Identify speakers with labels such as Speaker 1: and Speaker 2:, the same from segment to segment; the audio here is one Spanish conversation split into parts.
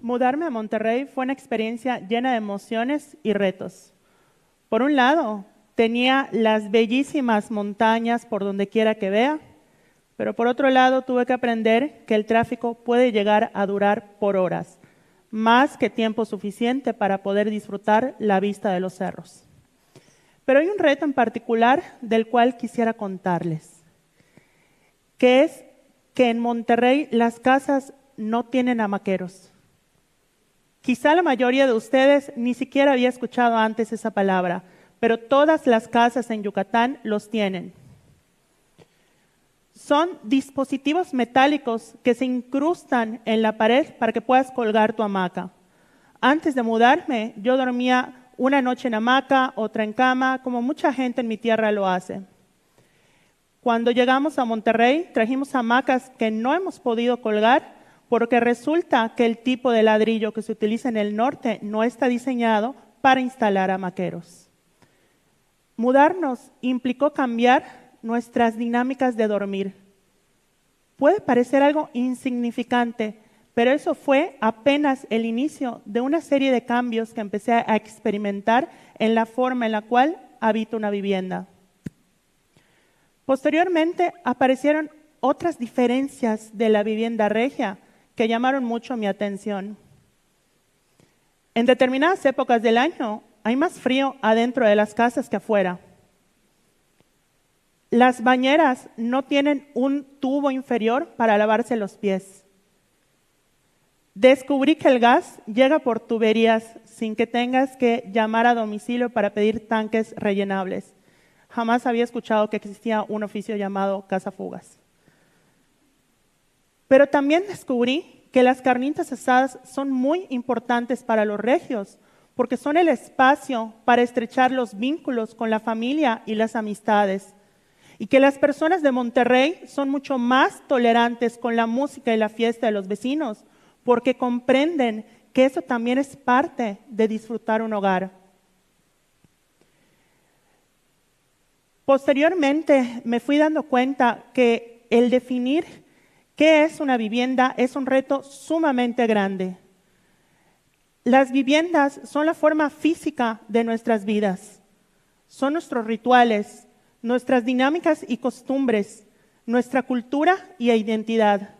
Speaker 1: Mudarme a Monterrey fue una experiencia llena de emociones y retos. Por un lado, tenía las bellísimas montañas por donde quiera que vea, pero por otro lado tuve que aprender que el tráfico puede llegar a durar por horas, más que tiempo suficiente para poder disfrutar la vista de los cerros. Pero hay un reto en particular del cual quisiera contarles, que es que en Monterrey las casas no tienen hamaqueros. Quizá la mayoría de ustedes ni siquiera había escuchado antes esa palabra, pero todas las casas en Yucatán los tienen. Son dispositivos metálicos que se incrustan en la pared para que puedas colgar tu hamaca. Antes de mudarme, yo dormía una noche en hamaca, otra en cama, como mucha gente en mi tierra lo hace. Cuando llegamos a Monterrey, trajimos hamacas que no hemos podido colgar porque resulta que el tipo de ladrillo que se utiliza en el norte no está diseñado para instalar hamaqueros. Mudarnos implicó cambiar nuestras dinámicas de dormir. Puede parecer algo insignificante, pero eso fue apenas el inicio de una serie de cambios que empecé a experimentar en la forma en la cual habito una vivienda. Posteriormente aparecieron otras diferencias de la vivienda regia que llamaron mucho mi atención. En determinadas épocas del año hay más frío adentro de las casas que afuera. Las bañeras no tienen un tubo inferior para lavarse los pies. Descubrí que el gas llega por tuberías sin que tengas que llamar a domicilio para pedir tanques rellenables. Jamás había escuchado que existía un oficio llamado cazafugas. Pero también descubrí que las carnitas asadas son muy importantes para los regios, porque son el espacio para estrechar los vínculos con la familia y las amistades. Y que las personas de Monterrey son mucho más tolerantes con la música y la fiesta de los vecinos, porque comprenden que eso también es parte de disfrutar un hogar. Posteriormente me fui dando cuenta que el definir ¿qué es una vivienda? Es un reto sumamente grande. Las viviendas son la forma física de nuestras vidas. Son nuestros rituales, nuestras dinámicas y costumbres, nuestra cultura y identidad.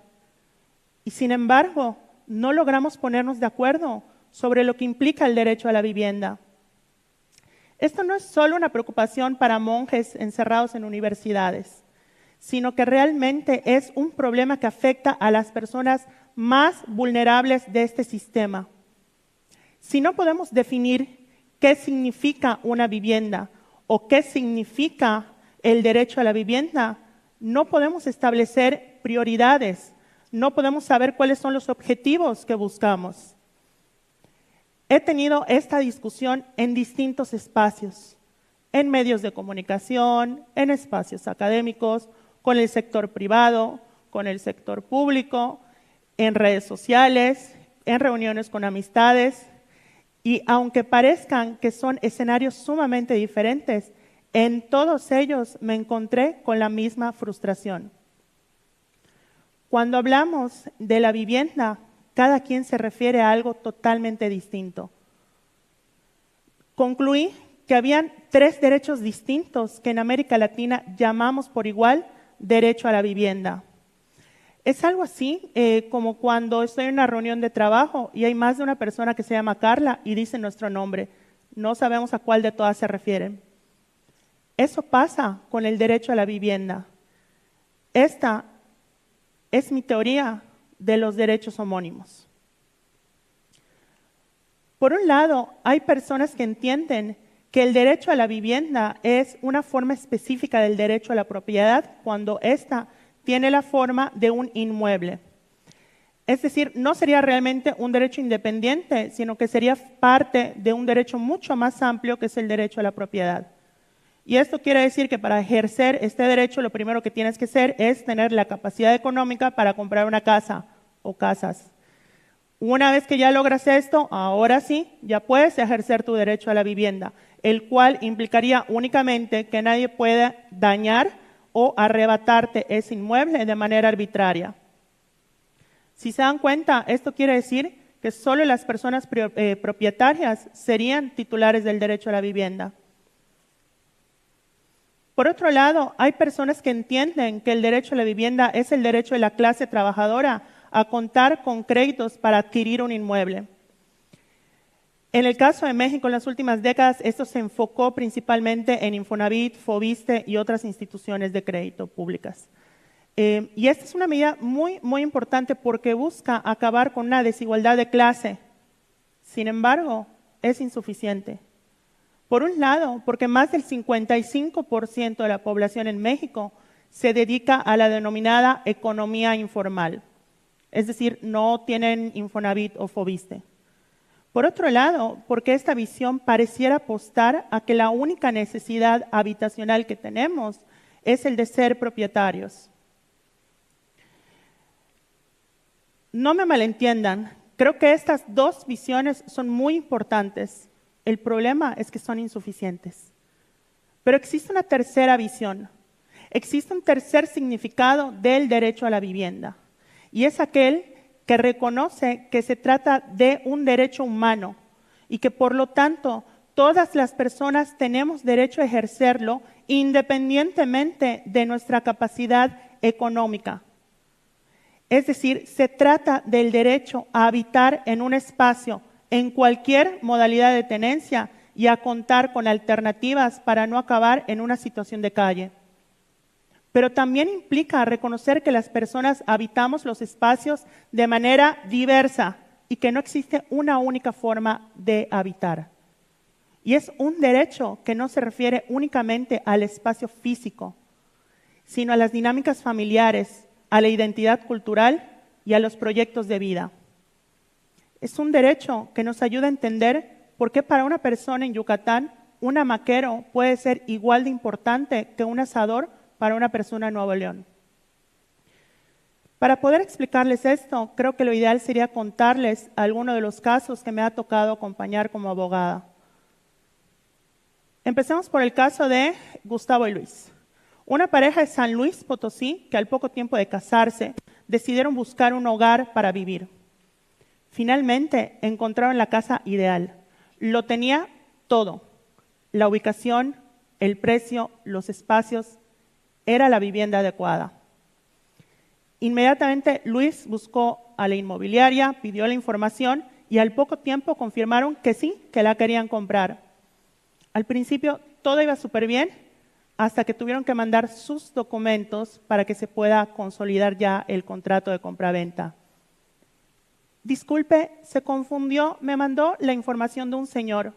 Speaker 1: Y sin embargo, no logramos ponernos de acuerdo sobre lo que implica el derecho a la vivienda. Esto no es solo una preocupación para monjes encerrados en universidades, sino que realmente es un problema que afecta a las personas más vulnerables de este sistema. Si no podemos definir qué significa una vivienda o qué significa el derecho a la vivienda, no podemos establecer prioridades, no podemos saber cuáles son los objetivos que buscamos. He tenido esta discusión en distintos espacios, en medios de comunicación, en espacios académicos, con el sector privado, con el sector público, en redes sociales, en reuniones con amistades. Y aunque parezcan que son escenarios sumamente diferentes, en todos ellos me encontré con la misma frustración. Cuando hablamos de la vivienda, cada quien se refiere a algo totalmente distinto. Concluí que habían 3 derechos distintos que en América Latina llamamos por igual derecho a la vivienda. Es algo así como cuando estoy en una reunión de trabajo y hay más de una persona que se llama Carla y dice nuestro nombre. No sabemos a cuál de todas se refieren. Eso pasa con el derecho a la vivienda. Esta es mi teoría de los derechos homónimos. Por un lado, hay personas que entienden que el derecho a la vivienda es una forma específica del derecho a la propiedad cuando ésta tiene la forma de un inmueble. Es decir, no sería realmente un derecho independiente, sino que sería parte de un derecho mucho más amplio que es el derecho a la propiedad. Y esto quiere decir que para ejercer este derecho lo primero que tienes que hacer es tener la capacidad económica para comprar una casa o casas. Una vez que ya logras esto, ahora sí, ya puedes ejercer tu derecho a la vivienda, el cual implicaría únicamente que nadie pueda dañar o arrebatarte ese inmueble de manera arbitraria. Si se dan cuenta, esto quiere decir que solo las personas propietarias serían titulares del derecho a la vivienda. Por otro lado, hay personas que entienden que el derecho a la vivienda es el derecho de la clase trabajadora a contar con créditos para adquirir un inmueble. En el caso de México, en las últimas décadas, esto se enfocó principalmente en Infonavit, Foviste y otras instituciones de crédito públicas. Y esta es una medida muy, muy importante porque busca acabar con una desigualdad de clase. Sin embargo, es insuficiente. Por un lado, porque más del 55% de la población en México se dedica a la denominada economía informal. Es decir, no tienen Infonavit o Foviste. Por otro lado, porque esta visión pareciera apostar a que la única necesidad habitacional que tenemos es el de ser propietarios. No me malentiendan, creo que estas dos visiones son muy importantes. El problema es que son insuficientes. Pero existe una tercera visión, existe un tercer significado del derecho a la vivienda, y es aquel que reconoce que se trata de un derecho humano y que por lo tanto todas las personas tenemos derecho a ejercerlo independientemente de nuestra capacidad económica. Es decir, se trata del derecho a habitar en un espacio en cualquier modalidad de tenencia y a contar con alternativas para no acabar en una situación de calle. Pero también implica reconocer que las personas habitamos los espacios de manera diversa y que no existe una única forma de habitar. Y es un derecho que no se refiere únicamente al espacio físico, sino a las dinámicas familiares, a la identidad cultural y a los proyectos de vida. Es un derecho que nos ayuda a entender por qué para una persona en Yucatán un hamaquero puede ser igual de importante que un asador para una persona en Nuevo León. Para poder explicarles esto, creo que lo ideal sería contarles algunos de los casos que me ha tocado acompañar como abogada. Empecemos por el caso de Gustavo y Luis. Una pareja de San Luis Potosí que al poco tiempo de casarse decidieron buscar un hogar para vivir. Finalmente encontraron la casa ideal. Lo tenía todo. La ubicación, el precio, los espacios. Era la vivienda adecuada. Inmediatamente Luis buscó a la inmobiliaria, pidió la información y al poco tiempo confirmaron que sí, que la querían comprar. Al principio todo iba súper bien, hasta que tuvieron que mandar sus documentos para que se pueda consolidar ya el contrato de compraventa. Disculpe, se confundió, me mandó la información de un señor.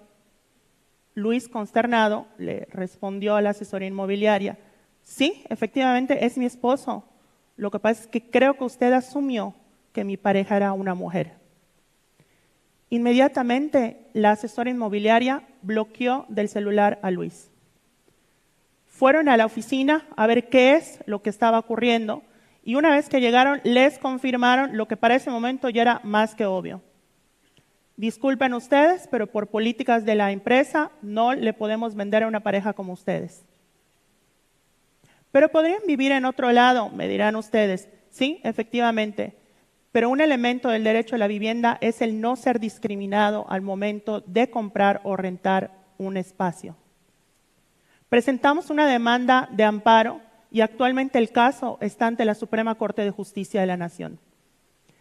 Speaker 1: Luis, consternado, le respondió a la asesoría inmobiliaria: sí, efectivamente es mi esposo. Lo que pasa es que creo que usted asumió que mi pareja era una mujer. Inmediatamente la asesora inmobiliaria bloqueó del celular a Luis. Fueron a la oficina a ver qué es lo que estaba ocurriendo y una vez que llegaron les confirmaron lo que para ese momento ya era más que obvio. Disculpen ustedes, pero por políticas de la empresa no le podemos vender a una pareja como ustedes. Pero podrían vivir en otro lado, me dirán ustedes. Sí, efectivamente, pero un elemento del derecho a la vivienda es el no ser discriminado al momento de comprar o rentar un espacio. Presentamos una demanda de amparo y actualmente el caso está ante la Suprema Corte de Justicia de la Nación.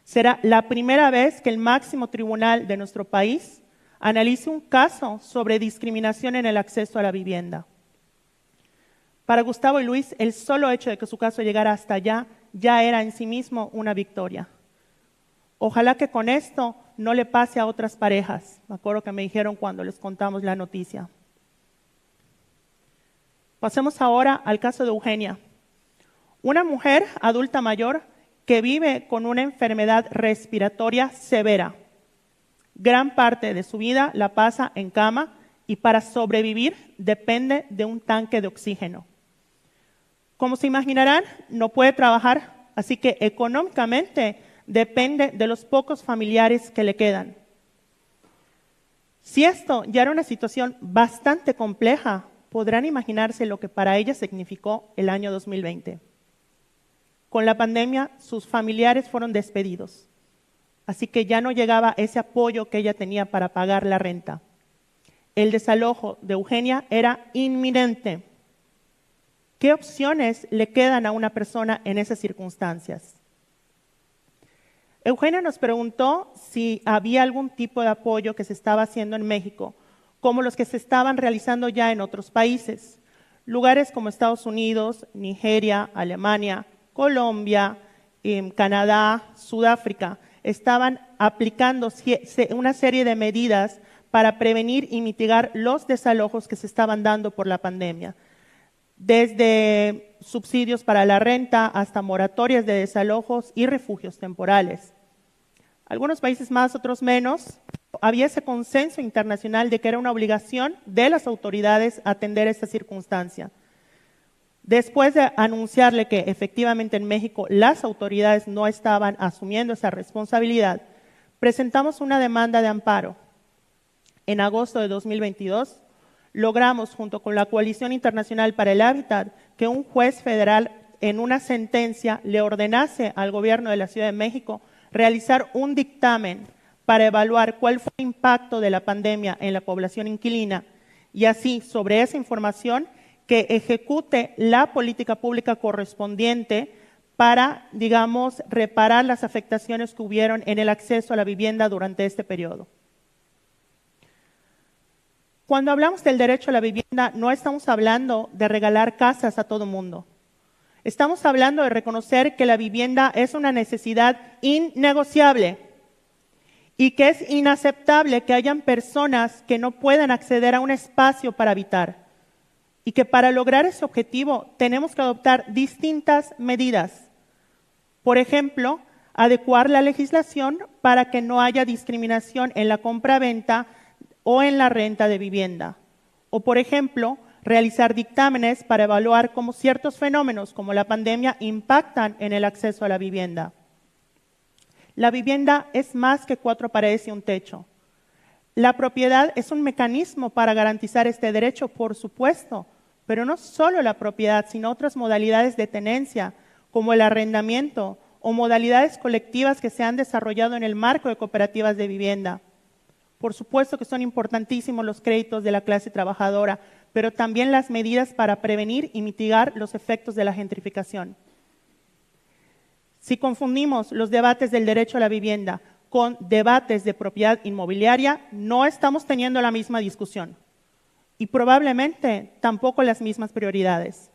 Speaker 1: Será la primera vez que el máximo tribunal de nuestro país analice un caso sobre discriminación en el acceso a la vivienda. Para Gustavo y Luis, el solo hecho de que su caso llegara hasta allá ya era en sí mismo una victoria. Ojalá que con esto no le pase a otras parejas. Me acuerdo que me dijeron cuando les contamos la noticia. Pasemos ahora al caso de Eugenia, una mujer adulta mayor que vive con una enfermedad respiratoria severa. Gran parte de su vida la pasa en cama y para sobrevivir depende de un tanque de oxígeno. Como se imaginarán, no puede trabajar, así que económicamente depende de los pocos familiares que le quedan. Si esto ya era una situación bastante compleja, podrán imaginarse lo que para ella significó el año 2020. Con la pandemia, sus familiares fueron despedidos, así que ya no llegaba ese apoyo que ella tenía para pagar la renta. El desalojo de Eugenia era inminente. ¿Qué opciones le quedan a una persona en esas circunstancias? Eugenia nos preguntó si había algún tipo de apoyo que se estaba haciendo en México, como los que se estaban realizando ya en otros países. Lugares como Estados Unidos, Nigeria, Alemania, Colombia, Canadá, Sudáfrica, estaban aplicando una serie de medidas para prevenir y mitigar los desalojos que se estaban dando por la pandemia. Desde subsidios para la renta hasta moratorias de desalojos y refugios temporales. Algunos países más, otros menos. Había ese consenso internacional de que era una obligación de las autoridades atender esta circunstancia. Después de anunciarle que efectivamente en México las autoridades no estaban asumiendo esa responsabilidad, presentamos una demanda de amparo. En agosto de 2022, logramos, junto con la Coalición Internacional para el Hábitat, que un juez federal en una sentencia le ordenase al gobierno de la Ciudad de México realizar un dictamen para evaluar cuál fue el impacto de la pandemia en la población inquilina y así, sobre esa información, que ejecute la política pública correspondiente para, digamos, reparar las afectaciones que hubieron en el acceso a la vivienda durante este periodo. Cuando hablamos del derecho a la vivienda, no estamos hablando de regalar casas a todo mundo. Estamos hablando de reconocer que la vivienda es una necesidad innegociable y que es inaceptable que hayan personas que no puedan acceder a un espacio para habitar y que para lograr ese objetivo tenemos que adoptar distintas medidas. Por ejemplo, adecuar la legislación para que no haya discriminación en la compra-venta o en la renta de vivienda. O, por ejemplo, realizar dictámenes para evaluar cómo ciertos fenómenos como la pandemia impactan en el acceso a la vivienda. La vivienda es más que 4 paredes y un techo. La propiedad es un mecanismo para garantizar este derecho, por supuesto, pero no solo la propiedad, sino otras modalidades de tenencia, como el arrendamiento o modalidades colectivas que se han desarrollado en el marco de cooperativas de vivienda. Por supuesto que son importantísimos los créditos de la clase trabajadora, pero también las medidas para prevenir y mitigar los efectos de la gentrificación. Si confundimos los debates del derecho a la vivienda con debates de propiedad inmobiliaria, no estamos teniendo la misma discusión y probablemente tampoco las mismas prioridades.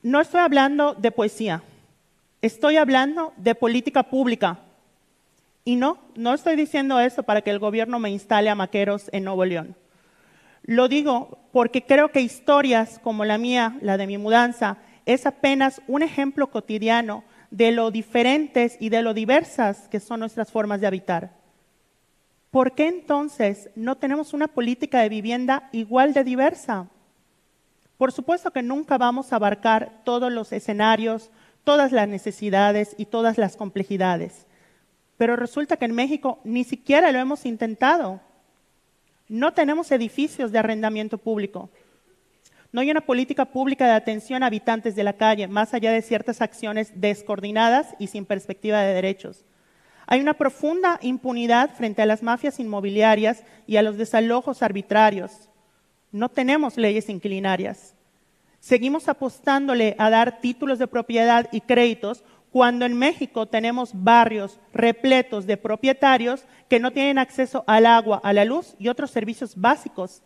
Speaker 1: No estoy hablando de poesía, estoy hablando de política pública. Y no estoy diciendo eso para que el gobierno me instale hamaqueros en Nuevo León. Lo digo porque creo que historias como la mía, la de mi mudanza, es apenas un ejemplo cotidiano de lo diferentes y de lo diversas que son nuestras formas de habitar. ¿Por qué entonces no tenemos una política de vivienda igual de diversa? Por supuesto que nunca vamos a abarcar todos los escenarios, todas las necesidades y todas las complejidades. Pero resulta que en México ni siquiera lo hemos intentado. No tenemos edificios de arrendamiento público. No hay una política pública de atención a habitantes de la calle, más allá de ciertas acciones descoordinadas y sin perspectiva de derechos. Hay una profunda impunidad frente a las mafias inmobiliarias y a los desalojos arbitrarios. No tenemos leyes inquilinarias. Seguimos apostándole a dar títulos de propiedad y créditos cuando en México tenemos barrios repletos de propietarios que no tienen acceso al agua, a la luz y otros servicios básicos.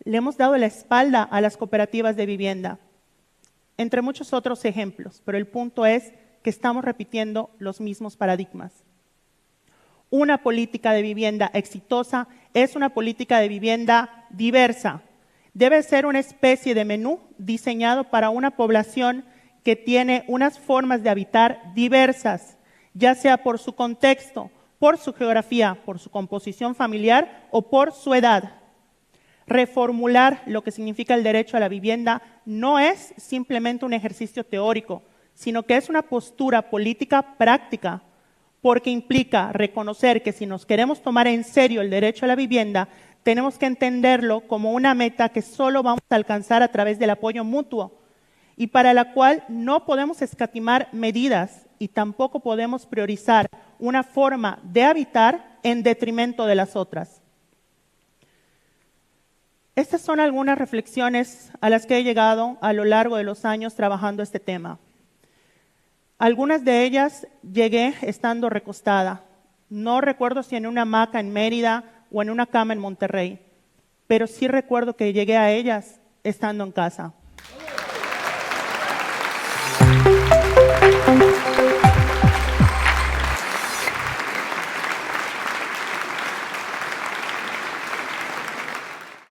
Speaker 1: Le hemos dado la espalda a las cooperativas de vivienda, entre muchos otros ejemplos, pero el punto es que estamos repitiendo los mismos paradigmas. Una política de vivienda exitosa es una política de vivienda diversa. Debe ser una especie de menú diseñado para una población que tiene unas formas de habitar diversas, ya sea por su contexto, por su geografía, por su composición familiar o por su edad. Reformular lo que significa el derecho a la vivienda no es simplemente un ejercicio teórico, sino que es una postura política práctica, porque implica reconocer que si nos queremos tomar en serio el derecho a la vivienda, tenemos que entenderlo como una meta que solo vamos a alcanzar a través del apoyo mutuo y para la cual no podemos escatimar medidas y tampoco podemos priorizar una forma de habitar en detrimento de las otras. Estas son algunas reflexiones a las que he llegado a lo largo de los años trabajando este tema. Algunas de ellas llegué estando recostada. No recuerdo si en una hamaca en Mérida o en una cama en Monterrey, pero sí recuerdo que llegué a ellas estando en casa.